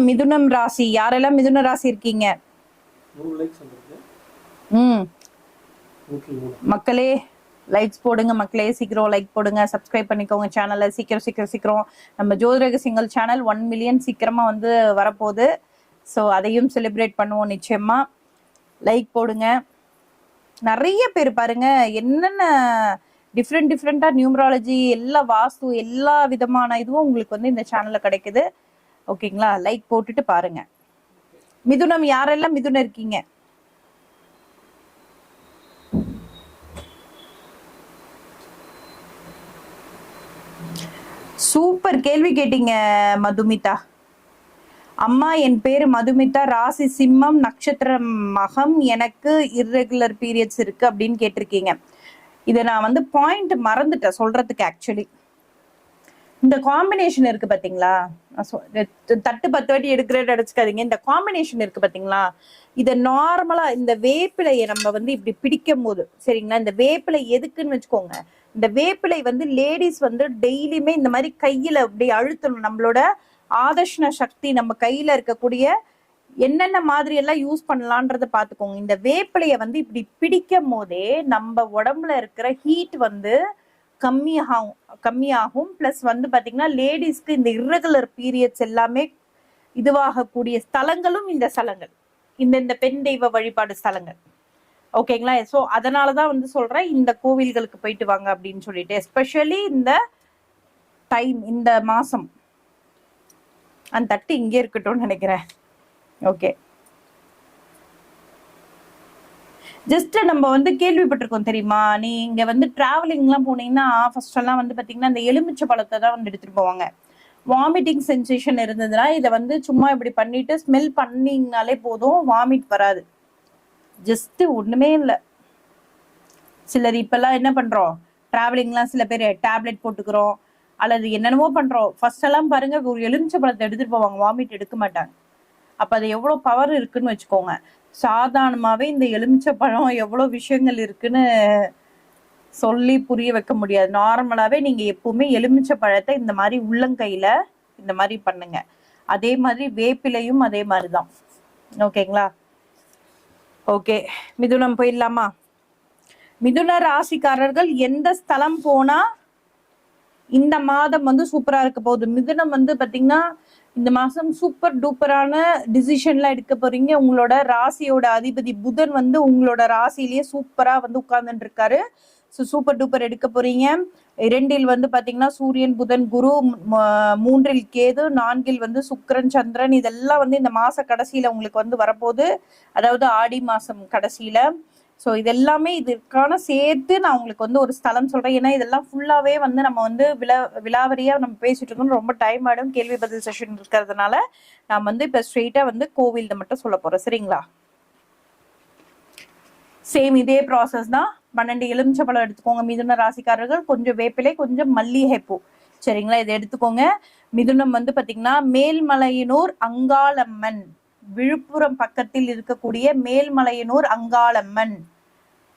மிதுனம் ராசி யாரெல்லாம் மிதுன ராசி இருக்கீங்க? மக்களே லைக்ஸ் போடுங்க, மக்களே சீக்கிரம் லைக் போடுங்க, சப்ஸ்கிரைப் பண்ணிக்கோங்க சேனலை. சீக்கிரம் நம்ம ஜோதிட சிங்கிள் சேனல் 1 மில்லியன் சீக்கிரமா வந்து வரப்போகுது. ஸோ அதையும் செலிப்ரேட் பண்ணுவோம் நிச்சயமா. லைக் போடுங்க. நிறைய பேர் பாருங்க என்னென்ன டிஃப்ரெண்டா நியூமராலஜி, எல்லா வாஸ்து, எல்லா விதமான இதுவும் உங்களுக்கு வந்து இந்த சேனல்ல கிடைக்குது. ஓகேங்களா? லைக் போட்டுட்டு பாருங்க. மிதுனம் யாரெல்லாம் மிதுனம் இருக்கீங்க? சூப்பர் கேள்வி கேட்டீங்க மதுமிதா. அம்மா, என் பேரு மதுமிதா, ராசி சிம்மம், நட்சத்திரம் மகம், எனக்கு இர்ரெகுலர் பீரியட்ஸ் இருக்கு அப்படின்னு கேட்டிருக்கீங்க. இதை நான் வந்து பாயிண்ட் மறந்துட்டேன் சொல்றதுக்கு. ஆக்சுவலி இந்த காம்பினேஷன் இருக்கு பாத்தீங்களா, தட்டு 10 வாட்டி எடுக்கிறேன்னு அடிச்சுக்காதீங்க. இந்த காம்பினேஷன் இருக்கு பாத்தீங்களா, இதை நார்மலா இந்த வேப்பிலையை நம்ம வந்து இப்படி பிடிக்கும் போது சரிங்களா, இந்த வேப்பிலை எதுக்குன்னு வச்சுக்கோங்க. இந்த வேப்பிலை வந்து லேடிஸ் வந்து டெய்லியுமே இந்த மாதிரி கையில அப்படி அழுத்தணும். நம்மளோட ஆதர்ஷண சக்தி நம்ம கையில இருக்கக்கூடிய என்னென்ன மாதிரி எல்லாம் யூஸ் பண்ணலான்றத பாத்துக்கோங்க. இந்த வேப்பிலைய வந்து இப்படி பிடிக்கும் போதே நம்ம உடம்புல இருக்கிற ஹீட் வந்து கம்மியாகும். பிளஸ் வந்து பாத்தீங்கன்னா லேடிஸ்க்கு இந்த இர்ரெகுலர் பீரியட்ஸ் எல்லாமே இதுவாகக்கூடிய ஸ்தலங்களும் இந்த ஸ்தலங்கள், இந்த பெண் தெய்வ வழிபாடு ஸ்தலங்கள். ஓகேங்களா? ஸோ அதனாலதான் வந்து சொல்றேன் இந்த கோவில்களுக்கு போயிட்டு வாங்க அப்படின்னு சொல்லிட்டு. எஸ்பெஷலி இந்த டைம், இந்த மாசம். அந்த தட்டு இங்கே இருக்கட்டும் நினைக்கிறேன். ஓகே, ஜஸ்ட் நம்ம வந்து கேள்விப்பட்டிருக்கோம் தெரியுமா, நீங்க வந்து டிராவலிங்லாம் போனீங்கன்னா ஃபர்ஸ்ட் எல்லாம் வந்து பாத்தீங்கன்னா இந்த எலுமிச்சை பழத்தை தான் வந்து எடுத்துட்டு போவாங்க. வாமிட்டிங் சென்சேஷன் இருந்ததுன்னா இதை வந்து சும்மா இப்படி பண்ணிட்டு ஸ்மெல் பண்ணீங்கனாலே போதும், வாமிட் வராது. ஜஸ்ட் ஒண்ணுமே இல்லை. சிலர் இப்பெல்லாம் என்ன பண்றோம், டிராவலிங்லாம் சில பேர் டேப்லெட் போட்டுக்கிறோம் அல்லது என்னென்னவோ பண்றோம். ஃபர்ஸ்ட் எல்லாம் பாருங்க ஒரு எலுமிச்சை பழத்தை எடுத்துட்டு போவாங்க, வாமிட் எடுக்க மாட்டாங்க. அப்ப அது எவ்வளவு பவர் இருக்குன்னு வச்சுக்கோங்க. சாதாரணமாவே இந்த எலுமிச்சை பழம் எவ்வளவு விஷயங்கள் இருக்குன்னு சொல்லி புரிய வைக்க முடியாது. நார்மலாவே நீங்க எப்பவுமே எலுமிச்சை பழத்தை இந்த மாதிரி உள்ளங்கையில இந்த மாதிரி பண்ணுங்க. அதே மாதிரி வேப்பிலையும் அதே மாதிரிதான். ஓகேங்களா? ஓகே, மிதுனம் போயிடலாமா? மிதுன ராசிக்காரர்கள் எந்த ஸ்தலம் போனா இந்த மாதம் வந்து சூப்பரா இருக்க போகுது? மிதுனம் வந்து பாத்தீங்கன்னா இந்த மாசம் சூப்பர் டூப்பரான டிசிஷன்லாம் எடுக்க போறீங்க. உங்களோட ராசியோட அதிபதி புதன் வந்து உங்களோட ராசியிலேயே சூப்பரா வந்து உட்கார்ந்துட்டு இருக்காரு. ஸோ சூப்பர் டூப்பர் எடுக்க போறீங்க. 2இல் வந்து பாத்தீங்கன்னா சூரியன், புதன், குரு, 3இல் கேது, 4இல் வந்து சுக்கிரன், சந்திரன். இதெல்லாம் வந்து இந்த மாச கடைசியில உங்களுக்கு வந்து வரப்போகுது, அதாவது ஆடி மாசம் கடைசியில. ஸோ இதெல்லாமே இதற்கான சேர்த்து நான் உங்களுக்கு வந்து ஒரு ஸ்தலம் சொல்றேன். ஏன்னா இதெல்லாம் ஃபுல்லாவே வந்து நம்ம வந்து விலாவரியா நம்ம பேசிட்டு இருக்கோம். ரொம்ப டைம் ஆயிடும், கேள்வி பதில் செஷன் இருக்கிறதுனால நான் வந்து இப்ப ஸ்ட்ரெயிட்டா வந்து கோவில் மட்டும் சொல்ல போறேன். சரிங்களா? சேம் இதே ப்ராசஸ் தான். 12 எலுமிச்சம்பழம் எடுத்துக்கோங்க மிதுன ராசிக்காரர்கள். கொஞ்சம் வேப்பிலை, கொஞ்சம் மல்லிகை பூ. சரிங்களா? இதை எடுத்துக்கோங்க. மிதுனம் வந்து பாத்தீங்கன்னா மேல்மலையனூர் அங்காளம்மன், விழுப்புரம் பக்கத்தில் இருக்கக்கூடிய மேல்மலையனூர் அங்காளம்மன்.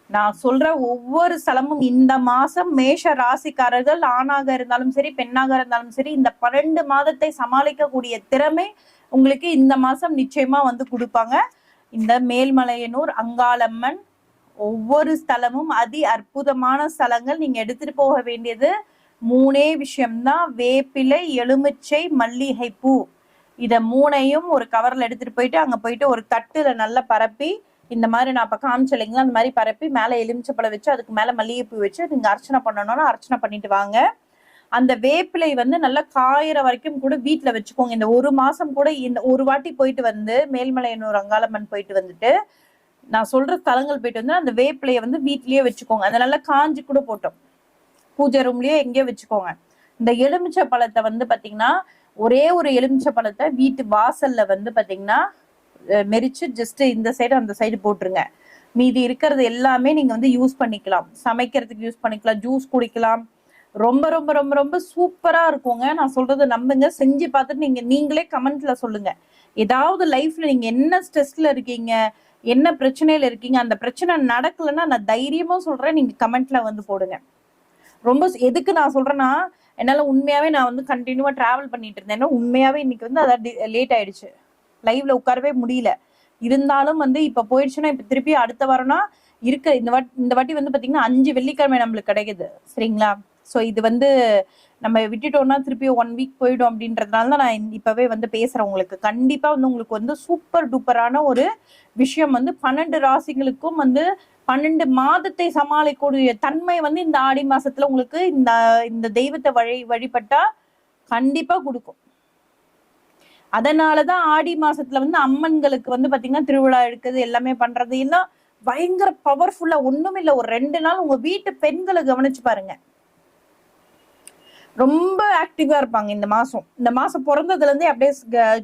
நான் சொல்ற ஒவ்வொரு ஸ்தலமும் இந்த மாசம் மேஷ ராசிக்காரர்கள் ஆணாக இருந்தாலும் சரி பெண்ணாக இருந்தாலும் சரி இந்த 12 மாதத்தை சமாளிக்கக்கூடிய திறமை உங்களுக்கு இந்த மாசம் நிச்சயமா வந்து கொடுப்பாங்க. இந்த மேல்மலையனூர் அங்காளம்மன் ஒவ்வொரு ஸ்தலமும் அதி அற்புதமான ஸ்தலங்கள். நீங்க எடுத்துட்டு போக வேண்டியது 3 விஷயம்தான்: வேப்பிலை, எலுமிச்சை, மல்லிகை பூ. இத 3ஐயும் ஒரு கவர்ல எடுத்துட்டு போயிட்டு அங்க போயிட்டு ஒரு தட்டுல நல்லா பரப்பி, இந்த மாதிரி நான் இப்ப காமிச்சலைங்களா அந்த மாதிரி பரப்பி மேல எலுமிச்சப்பழம் வச்சு அதுக்கு மேல மல்லிகைப்பூ வச்சு நீங்க அர்ச்சனை பண்ணணும்னா அர்ச்சனை பண்ணிட்டு வாங்க. அந்த வேப்பிலை வந்து நல்லா காயிற வரைக்கும் கூட வீட்டுல வச்சுக்கோங்க. இந்த ஒரு மாசம் கூட இந்த ஒரு வாட்டி போயிட்டு வந்து மேல்மலையனூர் அங்காளம்மன் போயிட்டு வந்துட்டு நான் சொல்ற ஸ்தலங்கள் போயிட்டு வந்து அந்த வேப்பிலையை வந்து வீட்லயே வச்சுக்கோங்க. அதை நல்லா காஞ்சி கூட போட்டோம் பூஜை ரூம்லயே எங்கேயோ வச்சுக்கோங்க. இந்த எலுமிச்சை பழத்தை வந்து பாத்தீங்கன்னா ஒரே ஒரு எலுமிச்சை பழத்தை வீட்டு வாசல்ல வந்து பாத்தீங்கன்னா மெரிச்சு ஜஸ்ட் இந்த சைடு அந்த சைடு போட்டுருங்க. மீதி இருக்கிறது எல்லாமே நீங்க வந்து யூஸ் பண்ணிக்கலாம், சமைக்கிறதுக்கு யூஸ் பண்ணிக்கலாம், ஜூஸ் குடிக்கலாம். ரொம்ப ரொம்ப ரொம்ப ரொம்ப சூப்பரா இருக்குங்க. நான் சொல்றது நம்புங்க, செஞ்சு பார்த்துட்டு நீங்களே கமெண்ட்ல சொல்லுங்க. ஏதாவது லைஃப்ல நீங்க என்ன ஸ்ட்ரெஸ்ல இருக்கீங்க, என்ன பிரச்சனையில இருக்கீங்க, அந்த பிரச்சனை நடக்கலன்னா நான் தைரியமா சொல்றேன், நீங்க கமெண்ட்ல வந்து போடுங்க. ரொம்ப எதுக்கு நான் சொல்றேன்னா என்னால உண்மையாவே நான் வந்து கண்டினியூவா டிராவல் பண்ணிட்டு இருந்தேன். ஏன்னா உண்மையாவே இன்னைக்கு வந்து அதான் லேட் ஆயிடுச்சு, லைவ்ல உட்காரவே முடியல. இருந்தாலும் வந்து இப்ப போயிடுச்சுன்னா இப்ப திருப்பி அடுத்த வாரம்னா இருக்க இந்த வாட்டி வந்து பாத்தீங்கன்னா 5 வெள்ளிக்கிழமை நம்மளுக்கு கிடைக்குது, சரிங்களா? ஸோ இது வந்து நம்ம விட்டுட்டோம்னா திருப்பி 1 வீக் போயிடும் அப்படின்றதுனால தான் நான் இப்பவே வந்து பேசுறேன். உங்களுக்கு கண்டிப்பா வந்து உங்களுக்கு வந்து சூப்பர் டூப்பரான ஒரு விஷயம் வந்து 12 ராசிகளுக்கும் வந்து 12 மாதத்தை சமாளிக்கக்கூடிய தன்மை வந்து இந்த ஆடி மாசத்துல உங்களுக்கு இந்த இந்த தெய்வத்தை வழிபட்டா கண்டிப்பா கொடுக்கும். அதனாலதான் ஆடி மாசத்துல வந்து அம்மன்களுக்கு வந்து பாத்தீங்கன்னா திருவிழா எடுக்குது, எல்லாமே பண்றது எல்லாம் பயங்கர பவர்ஃபுல்லா. ஒண்ணும் இல்ல, ஒரு 2 நாள் உங்க வீட்டு பெண்களை கவனிச்சு பாருங்க, ரொம்ப ஆக்டிவா இருப்பாங்க. இந்த மாசம் பிறந்ததுல இருந்தே அப்படியே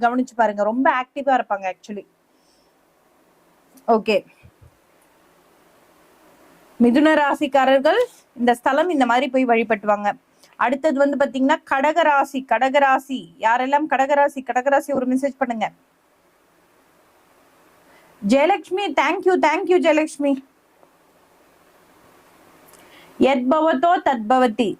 கவனிச்சு பாருங்க, ரொம்ப ஆக்டிவா இருப்பாங்க ஆக்சுவலி. ஓகே, மிதுன ராசிக்காரர்கள் இந்த ஸ்தலம் இந்த மாதிரி போய் வழிபட்டுவாங்க. அடுத்தது வந்து பாத்தீங்கன்னா கடகராசி யாரெல்லாம் கடகராசி ஒரு மெசேஜ் பண்ணுங்க. ஜெயலட்சுமி, தேங்க்யூ ஜெயலட்சுமி. யத் பவதோ தத் பவதி.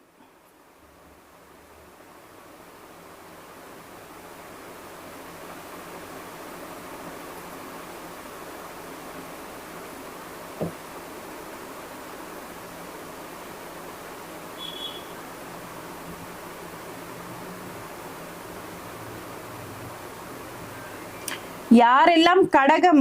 யாரெல்லாம் கடகம்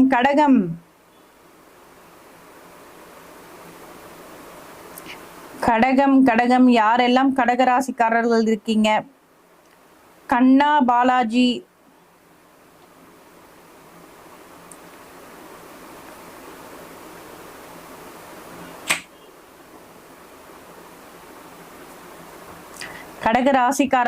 யாரெல்லாம் கடகராசிக்காரர்கள் இருக்கீங்க? கண்ணா பாலாஜி, கடகராசிக்காரர்